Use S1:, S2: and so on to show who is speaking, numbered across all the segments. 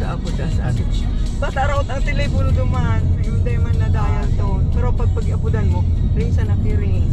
S1: Abot asa. Basta raw ang telepono duman, hindi man nadayan to. Pero pag-abudan mo, ring sa nakiring.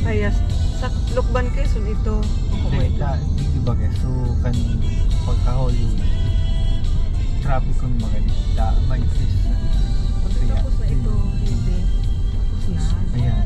S1: Payas sa Lukban Quezon ito.
S2: Diba guys, so kan pagkahuli traffic kung mga dita may fish na
S1: tapos na ito, hindi. Tapos na.
S2: Ayan.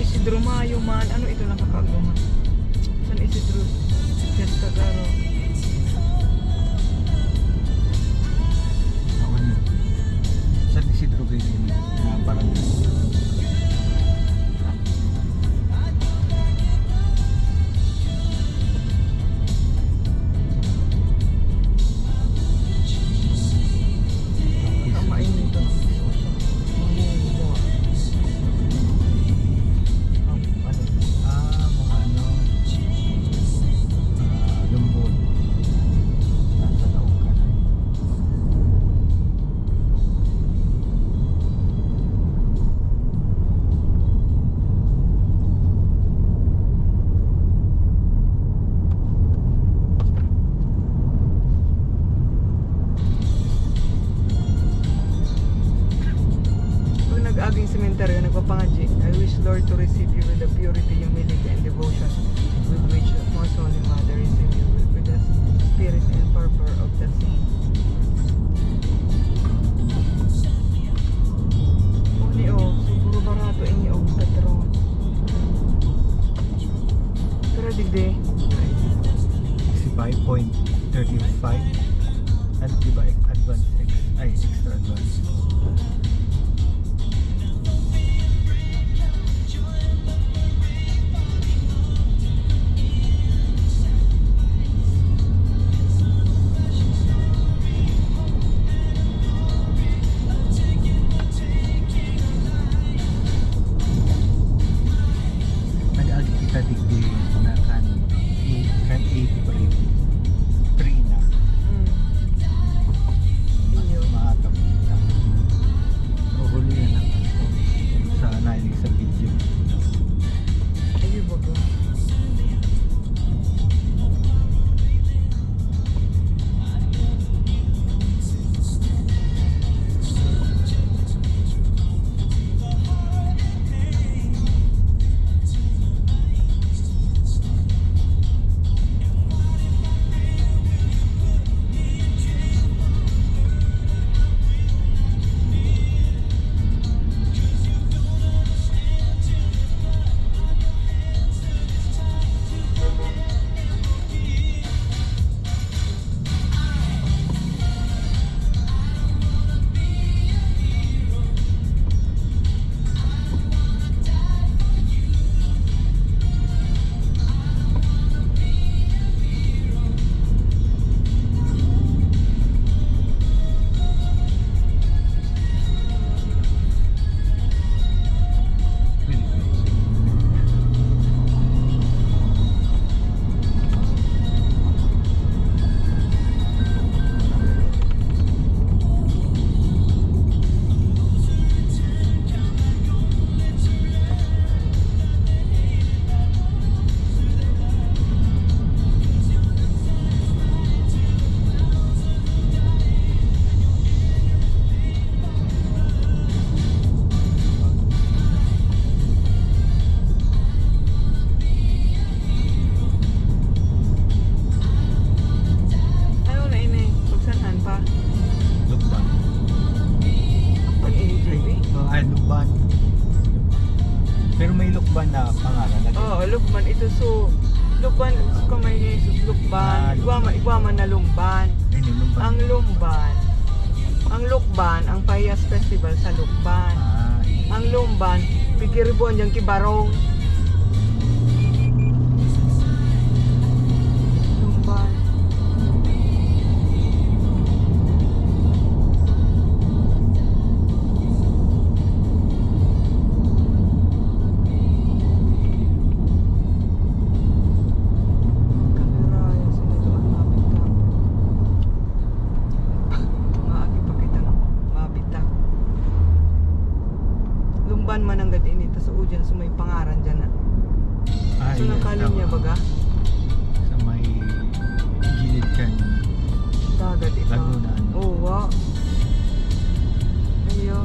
S1: Isidro Mayo man, ano ito lang kakaguma? San Isidro? Yes, Kagaro.
S2: Ako niyo. San Isidro kayo na barangay.
S1: you with the purity, humility, and devotion with which the Most Holy Mother receive you with the spirit and fervor of the saints. Uni o, siguro barato ini o patron. Pero digde,
S2: 65.35 at di ba advance extra advance. Nag-agi kita digdi na kan 8 pa rin 3 na
S1: iyo.
S2: maatap na o huli na lang ako sa nailing sa video.
S1: Iyo baga. Ano na ini? Pagsanhan pa?
S2: Lukban.
S1: Pag ini, JB?
S2: Lukban. Pero may lukban na pangalan na
S1: Oo, Lukban. Ito so, Lukban, kamay ni Jesus, Lukban. Igwaman na Lumban.
S2: Ay, lukban.
S1: Ang Lukban, ang Payas Festival sa Lukban. Ang Lumban, pigiribuan dyan kibarong. Lumban. Kameraya, sinutuan mabitak. Maagi pa kita mabitak. Lumban man ang gadi ini, tas udyan sumay pangaran dyan na.
S2: Ay,
S1: So nangkalin niya baga?
S2: sa may gilid kan
S1: Dagat ito.
S2: Laguna.
S1: Oo, wa. Ayo.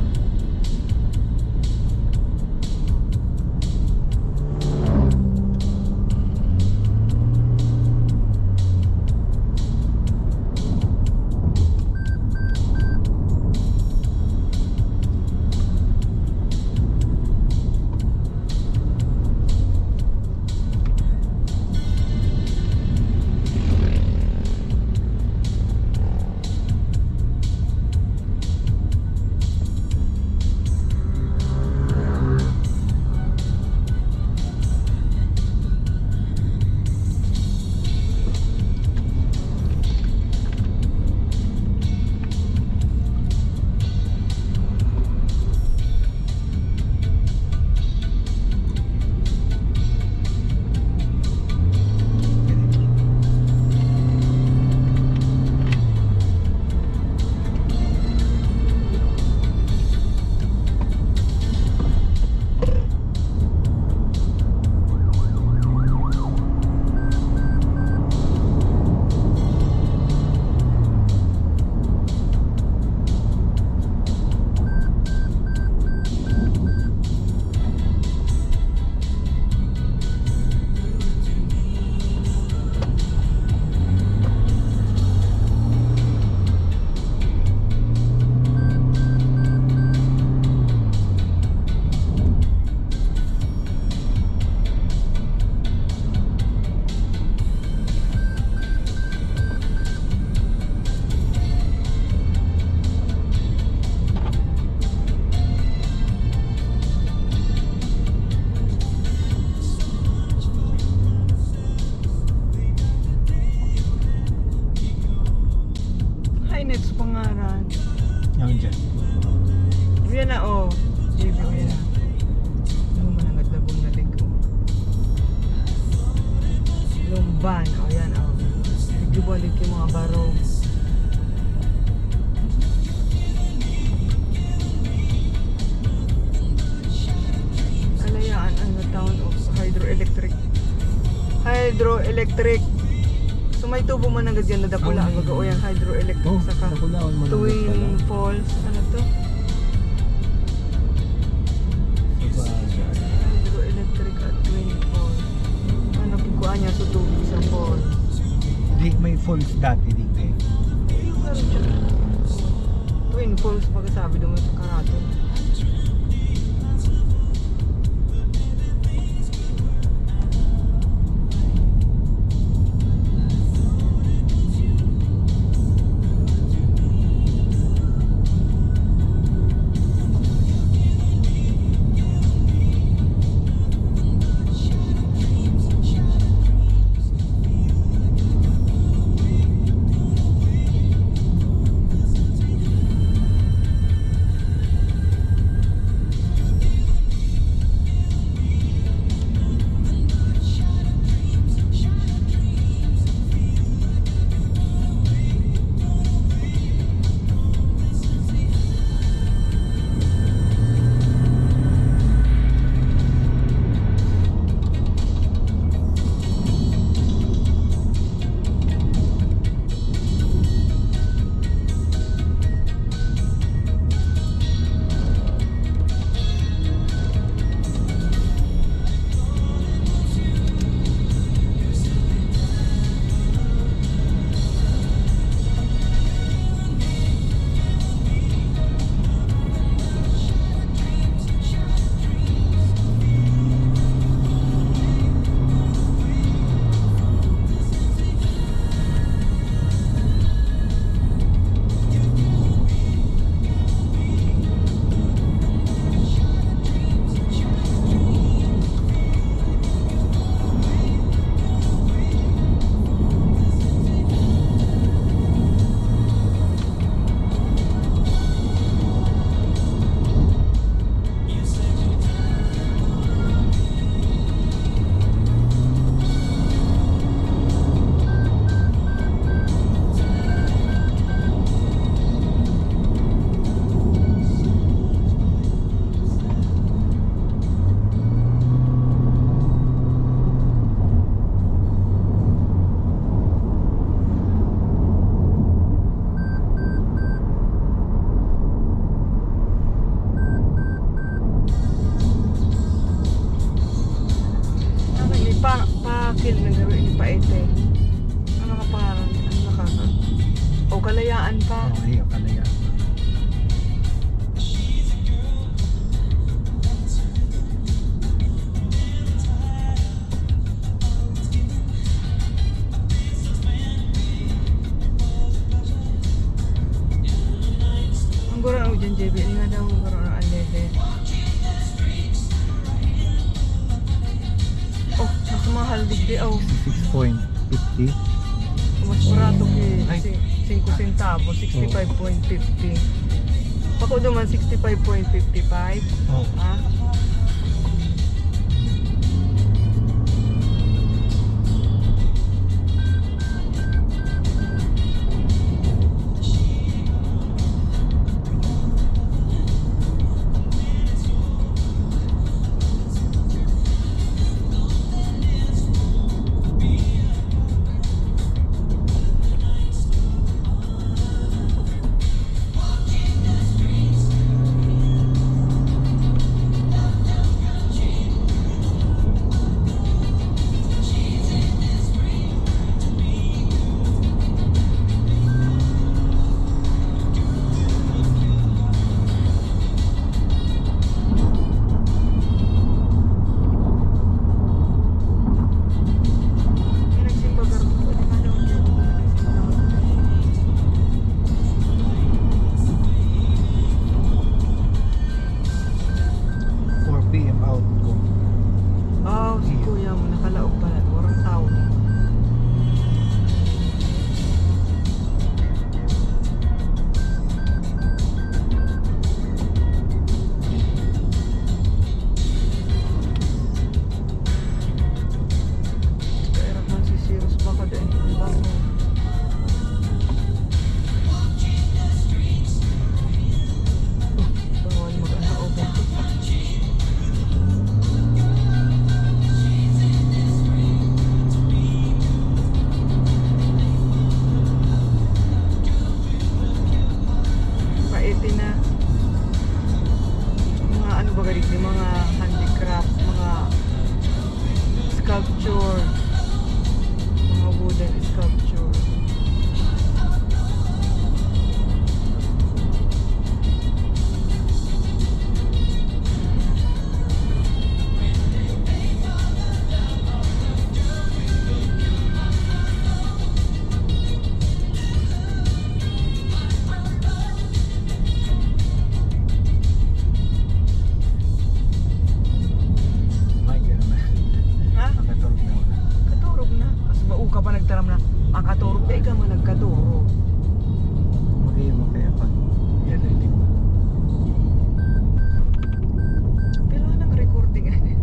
S1: pangaran?
S2: Yung dyan.
S1: Yan na, oh. JB, yan na. Ano man ang adlabong na liko? Lumban, oh yan, oh. Nagdubalik yung mga baro. Kalayaan, ano, town of hydroelectric. Hydroelectric. So may tubo man agad yan na dapula.
S2: Oh, may-
S1: Baga o yan, hydroelectric.
S2: Oh,
S1: Saka
S2: nakulaon mo lang
S1: Twin Falls. Ano to? Hydroelectric at Twin Falls. Ano pagkuhaan niya sa tubig sa falls.
S2: Di, may falls dati dito eh.
S1: Meron siya. Twin Falls pagkasabi doon sa Karato. Pakil na garo ini paete. Ano ka pangalan? Ano nakaka? O kalayaan pa.
S2: Oo, iyo, kalaya.
S1: Ang guro ang dyan, JB. Nga daw ang guro ang alele. Oh, mas mahal digdi. Oh,
S2: 6.50.
S1: mas barato
S2: Ay.
S1: ki 5 centavos, 65.50. Bako naman 65.55.
S2: Oo.
S1: Ha? sculpture. Mga wooden sculpture.
S2: May gano'n na.
S1: Ha?
S2: Nakatulog na wala.
S1: Katurog na. Kasi ba ka pa nagtaram na makaturog. Dahil ka man nagkaturog.
S2: Magayon mo kaya pag i-editing mo.
S1: Pero anong recording ano?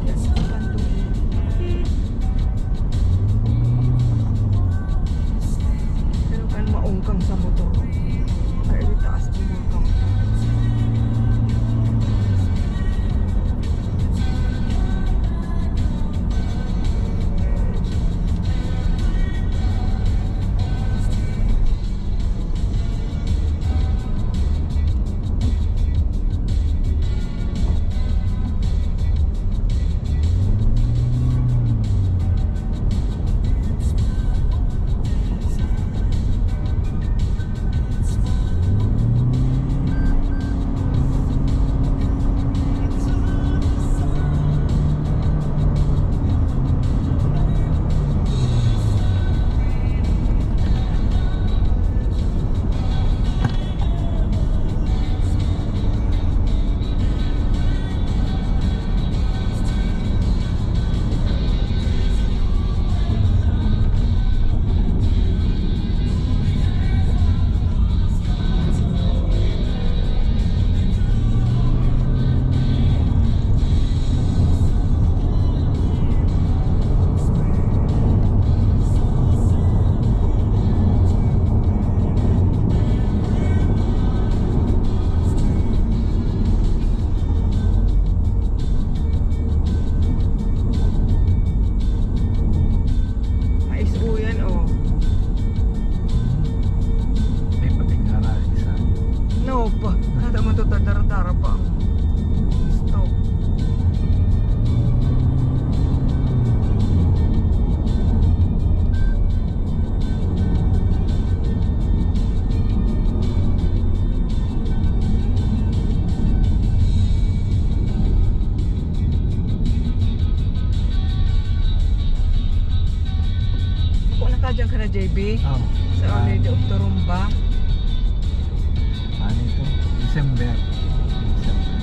S1: Yan sa kanto. Pero kan maungkang sa motor. Ay, taas umungkang. Mais o yan oh.
S2: May patingara isa.
S1: No pa. Nada mo to tadara-dara pa ang stop. Kung nakadyan ka na JB
S2: Oh.
S1: sa Our Lady of Turumba.
S2: Ano ito? December. December.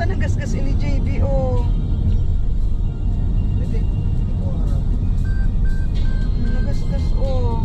S1: Ata nagasgas ni JB, oh.
S2: Hindi. Hindi ko harap.
S1: Nagasgas, oh.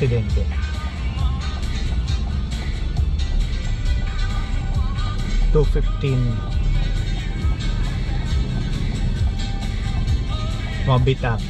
S2: aksidente. $215 mabitak.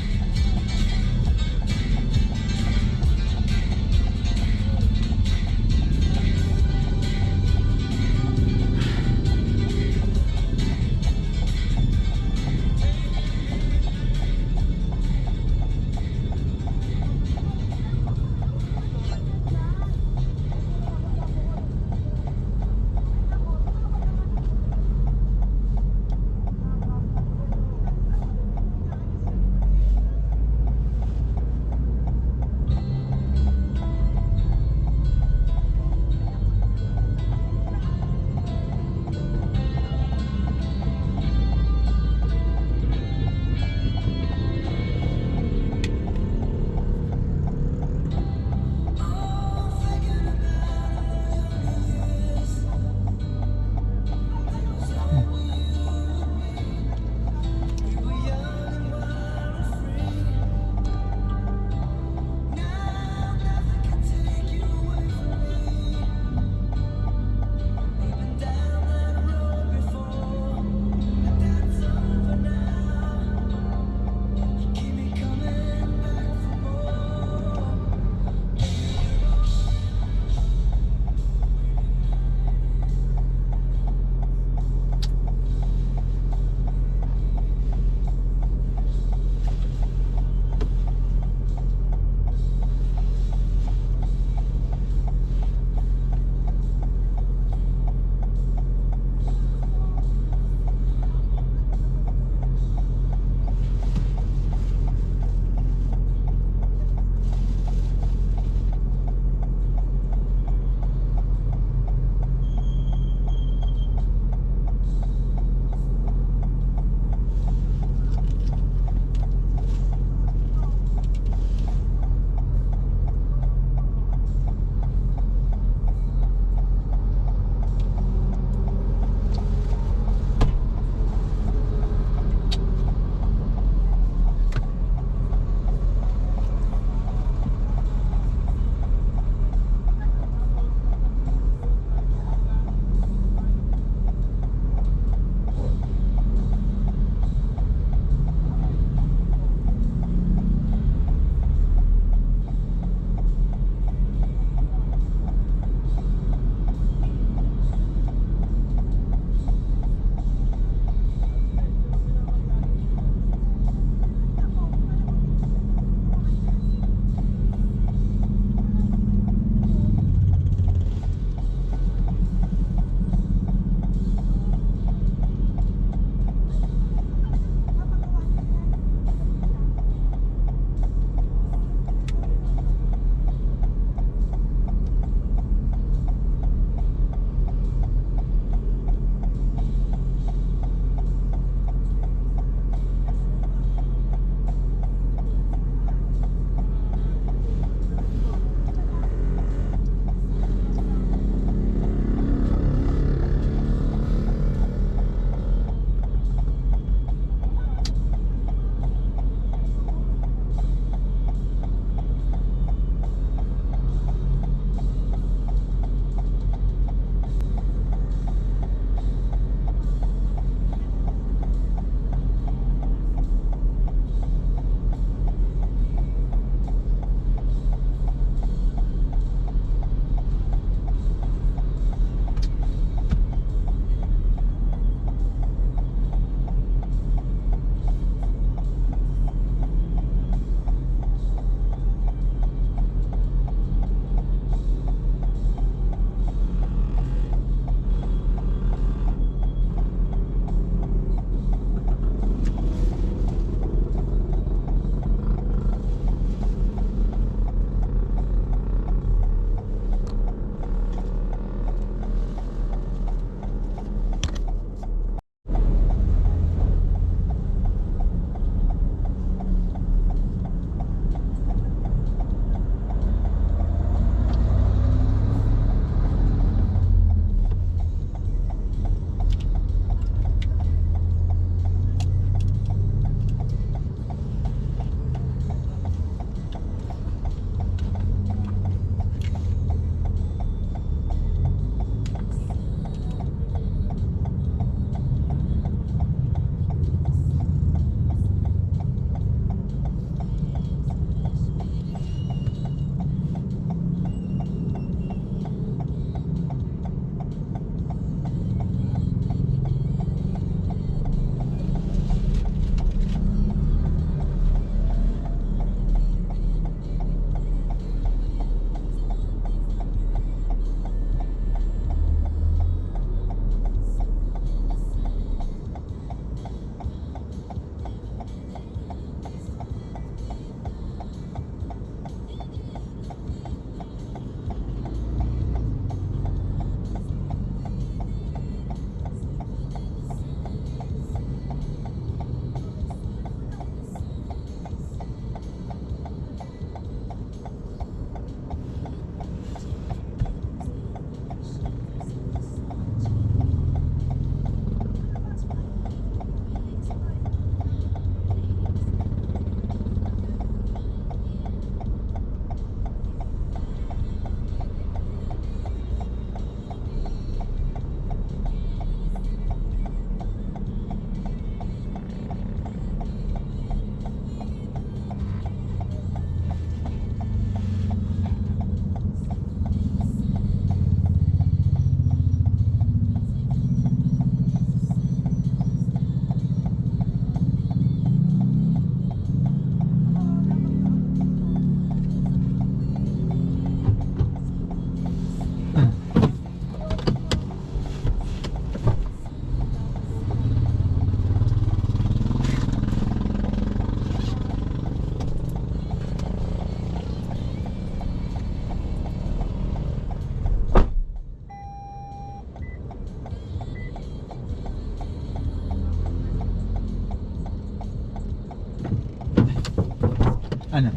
S2: Ano?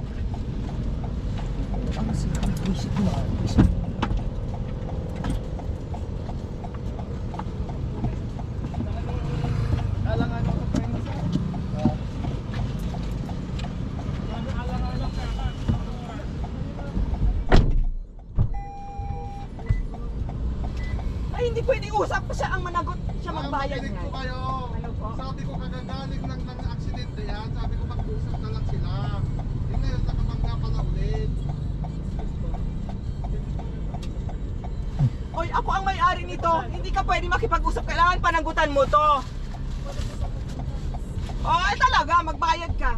S1: Ang sira ng visit mo. Visit mo. Ay, hindi pwedeng usap siya ang managot. Siya magbayad
S3: Makinig
S1: niya.
S3: po kayo.
S1: Ano po?
S3: Sabi ko kagagaling lang ng aksidente yan. Sabi ko mag-usap na lang sila. Yung ngayon nakabangga pala ulit.
S1: Oy, ako ang may-ari nito. Hindi ka pwede makipag-usap. Kailangan panagutan mo to. Oh, ay talaga, magbayad ka.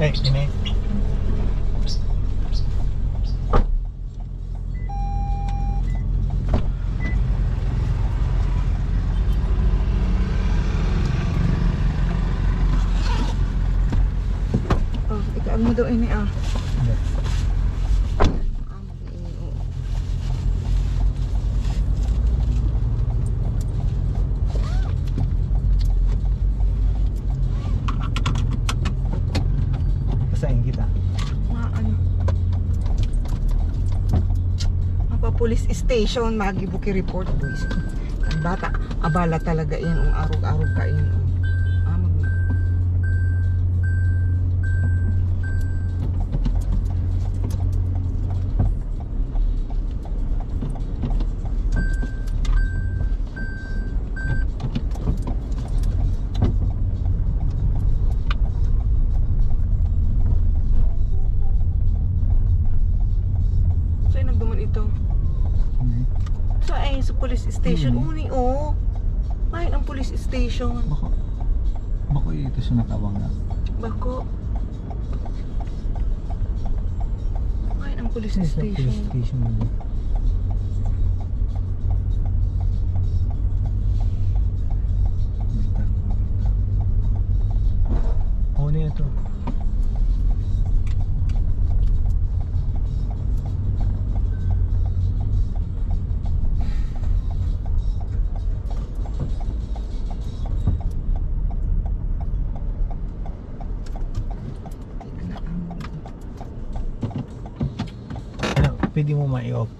S2: Eh, ini.
S1: Oh, ikaw mo daw ini ah.
S2: Ada.
S1: Ah, mag-ini, oo.
S2: Basahin kita.
S1: Ano? Mapa police station, magibuki report boys. Ang bata, abala talaga yan, ang arog-arog ka yan. Ah, sa'yo nagduman ito?
S2: Ini.
S1: Sa police station,
S2: Hmm.
S1: uni oh. Mahal ang police station.
S2: Bako itu sunakawang na.
S1: Bako. Mahal ang police
S2: Sa
S1: station.
S2: police station mo. Basta. Oh, niya to. pwede mo ma-off